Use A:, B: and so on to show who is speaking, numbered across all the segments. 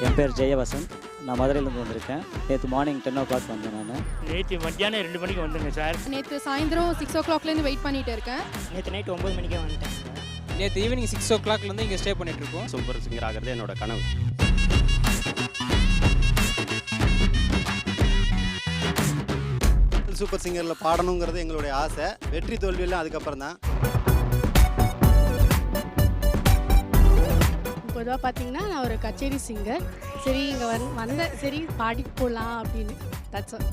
A: என் பேர் ஜெயவசந்த். நான் மதுரையிலேருந்து வந்திருக்கேன். நேற்று மார்னிங் 10 o'clock வந்தேன் நான்.
B: நேற்று மத்தியானம் 2 மணிக்கு வந்துங்க சார்.
C: நேற்று சாயந்தரம் 6 o'clockலேருந்து வெயிட் பண்ணிட்டு இருக்கேன்.
B: நேற்று நைட் 9 மணிக்கே வந்துட்டேன் சார்.
D: நேற்று ஈவினிங் 6 o'clockலேருந்து இங்கே ஸ்டே பண்ணிட்டு இருக்கோம்.
E: சூப்பர் சிங்கர் ஆகிறது என்னோட கனவு.
F: சூப்பர் சிங்கரில் பாடணுங்கிறது எங்களுடைய ஆசை. வெற்றி தோல்வியெல்லாம் அதுக்கப்புறம் தான்.
G: பொதுவாக பார்த்தீங்கன்னா நான் ஒரு கச்சேரி சிங்கர். சரி இங்கே வந்த சரி பாடிட்டு போகலாம் அப்படின்னு. That's all.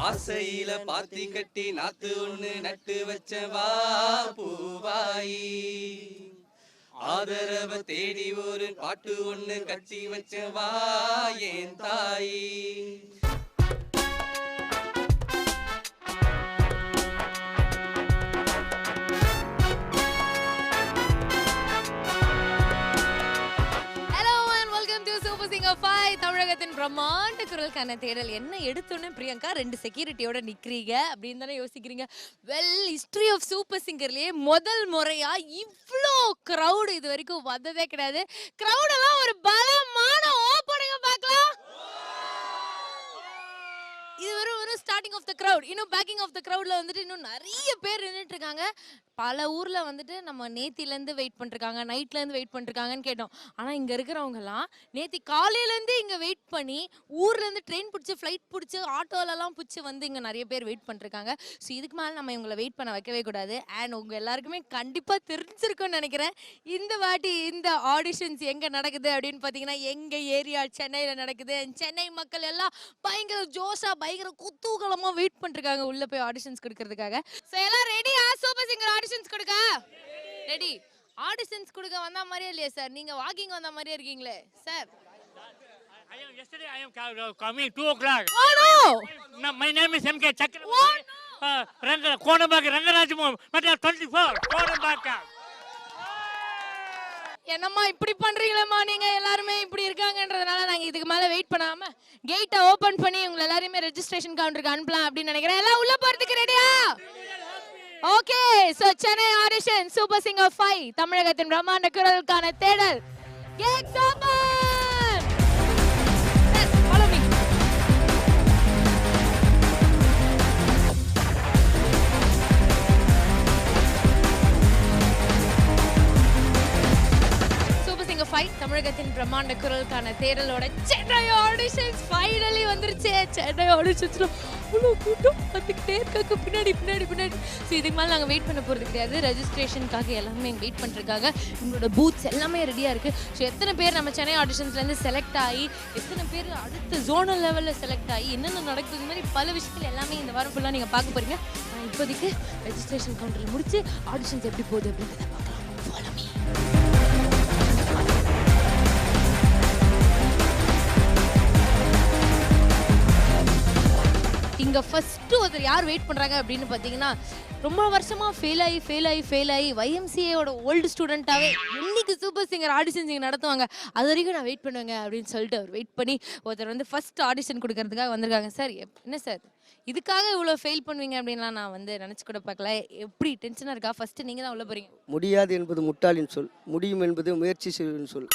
H: ஆசையில பாத்தி கட்டி நாத்து ஒண்ணு நட்டு வச்சவா பூவாயி, ஆதரவ தேடி ஒரு பாட்டு ஒண்ணு கட்டி வச்சவா ஏன் தாயி.
I: தமிழகத்தின் பிரம்மாண்ட குரலுக்கான தேடல். என்ன எடுத்தோன்னு பிரியங்கா 2 செக்யூரிட்டியோட நிக்கிறீங்க அப்படின்னு தானே யோசிக்கிறீங்க. வெல், ஹிஸ்டரி ஆஃப் சூப்பர் சிங்கர்லயே முதல் முறையா இவ்வளோ கிரௌடு இது வரைக்கும் வந்ததே கிடையாது. கிரௌடெல்லாம் ஒரு பலமான ஓப்பனிங்க பார்க்கலாம். இது வெறும் ஸ்டார்டிங் ஆஃப் த கிரவுட். இன்னும் பேக்கிங் ஆஃப் த கிரவுட்ல வந்துட்டு இன்னும் நிறைய பேர் நின்றுட்டு இருக்காங்க. பல ஊர்ல வந்துட்டு நம்ம நேத்திலேருந்து வெயிட் பண்ணிருக்காங்க, நைட்லேருந்து வெயிட் பண்ணிருக்காங்கன்னு கேட்டோம். ஆனால் இங்கே இருக்கிறவங்கலாம் நேத்தி காலையிலேருந்து இங்கே வெயிட் பண்ணி ஊர்லேருந்து ட்ரெயின் பிடிச்சி ஃப்ளைட் பிடிச்சி ஆட்டோலலாம் பிடிச்சி வந்து இங்கே நிறைய பேர் வெயிட் பண்ணிருக்காங்க. ஸோ இதுக்கு மேலே நம்ம இவங்களை வெயிட் பண்ண வைக்கவே கூடாது. அண்ட் உங்கள் எல்லாருக்குமே கண்டிப்பாக தெரிஞ்சிருக்கும்னு நினைக்கிறேன். இந்த வாட்டி இந்த ஆடிஷன்ஸ் எங்கே நடக்குது அப்படின்னு பார்த்தீங்கன்னா எங்கள் ஏரியா சென்னையில் நடக்குது. சென்னை மக்கள் எல்லாம் பயங்கர ஜோஷா பயங்கர குத்தூகலமாக வெயிட் பண்ணிருக்காங்க உள்ளே போய் ஆடிஷன்ஸ் கொடுக்கறதுக்காக. ஸோ எல்லாம் ரெடியா சூப்பர் சிங்கர் ஆடிஷன்ஸ் கொடுக்க ரெடி? ஆடிஷன்ஸ் கொடுக்க வந்த மாதிரியே இல்லையா சார்? நீங்க வாக்கிங் வந்த மாதிரியே இருக்கீங்களே sir.
B: Yesterday I am coming 2 o'clock.
I: Oh
B: no! My name is MK Chakravarti. Kodambaka Rangarajam. But 24 Kodambaka.
I: என்னம்மா இப்படி பண்றீங்களேம்மா? நீங்க எல்லாருமே இப்படி இருக்காங்கன்றதுனால நாங்க இதுக்கு மேல வெயிட் பண்ணாம கேட்டை ஓபன் பண்ணி உங்களை எல்லாரையுமே ரெஜிஸ்ட்ரேஷன் கவுண்டருக்கு அனுப்பலாம் அப்படின்னு நினைக்கிறேன். எல்லாம் உள்ள போறதுக்கு ரெடியா? Okay, so Chennai audition super singer 5 தமிழகத்தின் பிரம்மாண்ட குரலுக்கான தேடல். Gates open. Yes, follow me. Super singer 5 தமிழகத்தின் பிரம்மாண்ட குரலுக்கான தேடலோட சென்னை ஆடிஷன்ஸ் ஃபைனலி வந்துருச்சு. சென்னை ஆடிஷன்ஸ்ல அவ்வளோ கூட்டம் வந்துக்கிட்டே இருக்காங்க பின்னாடி பின்னாடி பின்னாடி. ஸோ இதுக்கு மேலே நாங்கள் வெயிட் பண்ண போகிறது கிடையாது. ரெஜிஸ்ட்ரேஷனுக்காக எல்லாமே எங்கள் வெயிட் பண்ணிருக்காங்க. எங்களோட பூத்ஸ் எல்லாமே ரெடியாக இருக்குது. ஸோ எத்தனை பேர் நம்ம சென்னை ஆடிஷன்ஸ்லேருந்து செலக்ட் ஆகி, எத்தனை பேர் அடுத்த ஜோனல் லெவலில் செலக்ட் ஆகி, என்னென்ன நடக்குது, இந்த மாதிரி பல விஷயங்கள் எல்லாமே இந்த வாரம் ஃபுல்லாக நீங்கள் பார்க்க போகிறீங்க. நான் இப்போதைக்கு ரெஜிஸ்ட்ரேஷன் கவுண்டரில் முடிச்சு ஆடிஷன்ஸ் எப்படி போகுது அப்படின்றத பார்க்கலாம். Follow me. இங்கே ஃபஸ்ட்டு ஒருத்தர் யார் வெயிட் பண்ணுறாங்க அப்படின்னு பார்த்தீங்கன்னா, ரொம்ப வருஷமாக ஃபெயில் ஆகி YMCAயோட ஓல்டு ஸ்டூடெண்ட்டாகவே இன்னைக்கு சூப்பர் சிங்கர் ஆடிஷன்ஸ் இங்கே நடத்துவாங்க, அது வரைக்கும் நான் வெயிட் பண்ணுவேங்க அப்படின்னு சொல்லிட்டு அவர் வெயிட் பண்ணி ஒருத்தர் வந்து ஃபஸ்ட் ஆடிஷன் கொடுக்கறதுக்காக வந்திருக்காங்க. சார் என்ன சார் இதுக்காக இவ்வளோ ஃபெயில் பண்ணுவீங்க அப்படின்லாம் நான் வந்து நினச்சி கூட பார்க்கல. எப்படி டென்ஷனாக இருக்கா? ஃபஸ்ட்டு நீங்கள் தான் உள்ள போகிறீங்க.
J: முடியாது என்பது முட்டாளின் சொல், முடியும் என்பது முயற்சி செய்வதின் சொல்.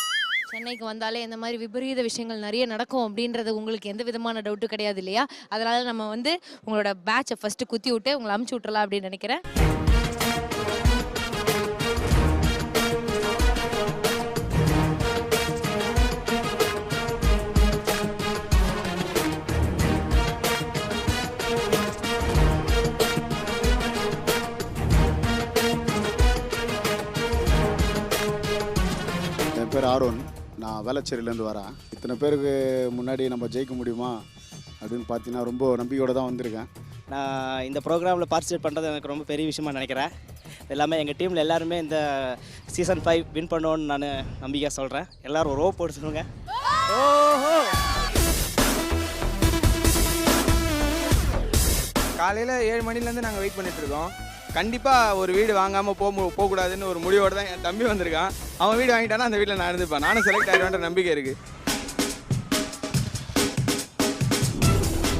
I: சென்னைக்கு வந்தாலே இந்த மாதிரி விபரீத விஷயங்கள் நிறைய நடக்கும் அப்படின்றது உங்களுக்கு எந்த விதமான டவுட்டும் கிடையாது இல்லையா? அதனால நம்ம வந்து உங்களோட பேட்சை ஃபஸ்ட்டு குத்தி விட்டு உங்களை அமுச்சு விட்டுறலாம் அப்படின்னு நினைக்கிறேன்.
K: என் பேர் ஆரோன். நான் வேளச்சேரியிலேருந்து வரேன். இத்தனை பேருக்கு முன்னாடி நம்ம ஜெயிக்க முடியுமா அப்படின்னு பார்த்தீங்கன்னா ரொம்ப நம்பிக்கையோடு தான் வந்திருக்கேன்.
A: நான் இந்த ப்ரோக்ராமில் பார்ட்டிசிபேட் பண்ணுறது எனக்கு ரொம்ப பெரிய விஷயமா நினைக்கிறேன். எல்லாமே எங்கள் டீமில் எல்லாருமே இந்த சீசன் 5 வின் பண்ணோன்னு நான் நம்பிக்கையாக சொல்கிறேன். எல்லோரும் ஒரு போட்டு சொல்லுங்க. ஓஹோ,
D: காலையில் 7 மணிலேருந்து நாங்கள் வெயிட் பண்ணிட்டு இருக்கோம். கண்டிப்பாக ஒரு வீடு வாங்காமல் போகக்கூடாதுன்னு ஒரு முடிவோடு தான் என் தம்பி வந்திருக்கான். அவன் வீடு வாங்கிட்டானா அந்த வீட்டில் நான் இருந்துப்பேன். நானும் செலக்ட் ஆகிடுவேன்ற நம்பிக்கை இருக்குது.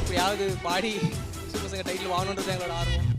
H: எப்படியாவது பாடி சூப்பர் சிங்கர் டைட்டில் வாங்கணுன்றது எங்களோட ஆர்வம்.